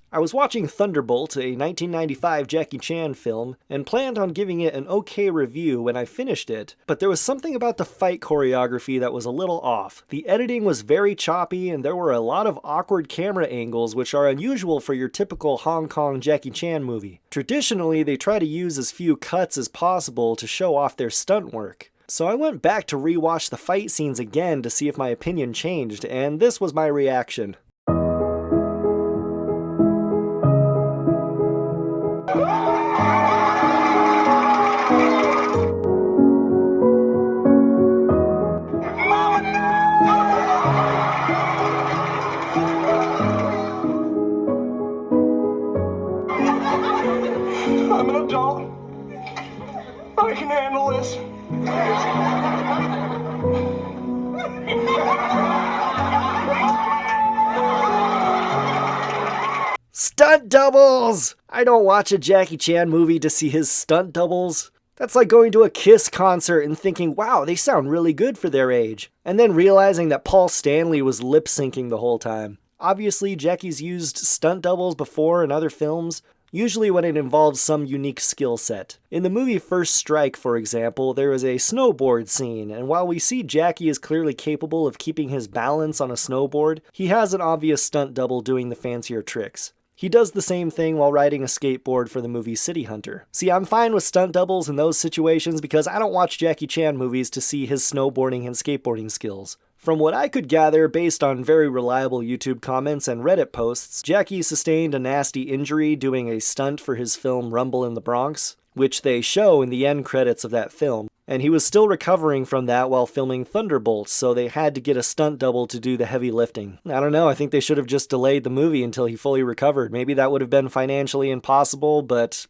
I was watching Thunderbolt, a 1995 Jackie Chan film, and planned on giving it an okay review when I finished it, but there was something about the fight choreography that was a little off. The editing was very choppy, and there were a lot of awkward camera angles which are unusual for your typical Hong Kong Jackie Chan movie. Traditionally, they try to use as few cuts as possible to show off their stunt work. So I went back to rewatch the fight scenes again to see if my opinion changed, and this was my reaction. I'm an adult. I can handle this. Stunt doubles! I don't watch a Jackie Chan movie to see his stunt doubles. That's like going to a Kiss concert and thinking, wow, they sound really good for their age, and then realizing that Paul Stanley was lip-syncing the whole time. Obviously, Jackie's used stunt doubles before in other films, usually when it involves some unique skill set. In the movie First Strike, for example, there is a snowboard scene, and while we see Jackie is clearly capable of keeping his balance on a snowboard, he has an obvious stunt double doing the fancier tricks. He does the same thing while riding a skateboard for the movie City Hunter. See, I'm fine with stunt doubles in those situations because I don't watch Jackie Chan movies to see his snowboarding and skateboarding skills. From what I could gather based on very reliable YouTube comments and Reddit posts, Jackie sustained a nasty injury doing a stunt for his film Rumble in the Bronx, which they show in the end credits of that film. And he was still recovering from that while filming Thunderbolt, so they had to get a stunt double to do the heavy lifting. I don't know, I think they should have just delayed the movie until he fully recovered. Maybe that would have been financially impossible, but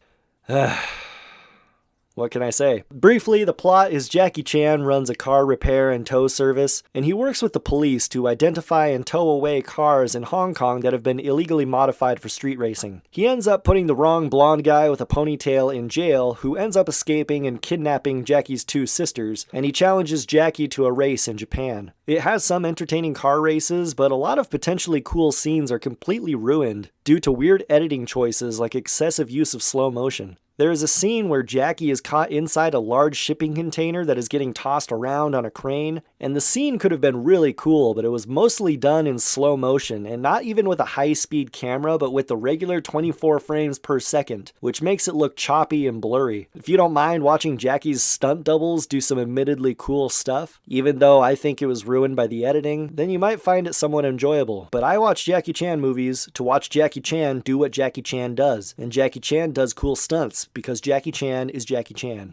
what can I say? Briefly, the plot is Jackie Chan runs a car repair and tow service, and he works with the police to identify and tow away cars in Hong Kong that have been illegally modified for street racing. He ends up putting the wrong blonde guy with a ponytail in jail, who ends up escaping and kidnapping Jackie's two sisters, and he challenges Jackie to a race in Japan. It has some entertaining car races, but a lot of potentially cool scenes are completely ruined due to weird editing choices like excessive use of slow motion. There is a scene where Jackie is caught inside a large shipping container that is getting tossed around on a crane, and the scene could have been really cool, but it was mostly done in slow motion, and not even with a high-speed camera, but with the regular 24 frames per second, which makes it look choppy and blurry. If you don't mind watching Jackie's stunt doubles do some admittedly cool stuff, even though I think it was ruined by the editing, then you might find it somewhat enjoyable. But I watch Jackie Chan movies to watch Jackie Chan do what Jackie Chan does, and Jackie Chan does cool stunts, because Jackie Chan is Jackie Chan.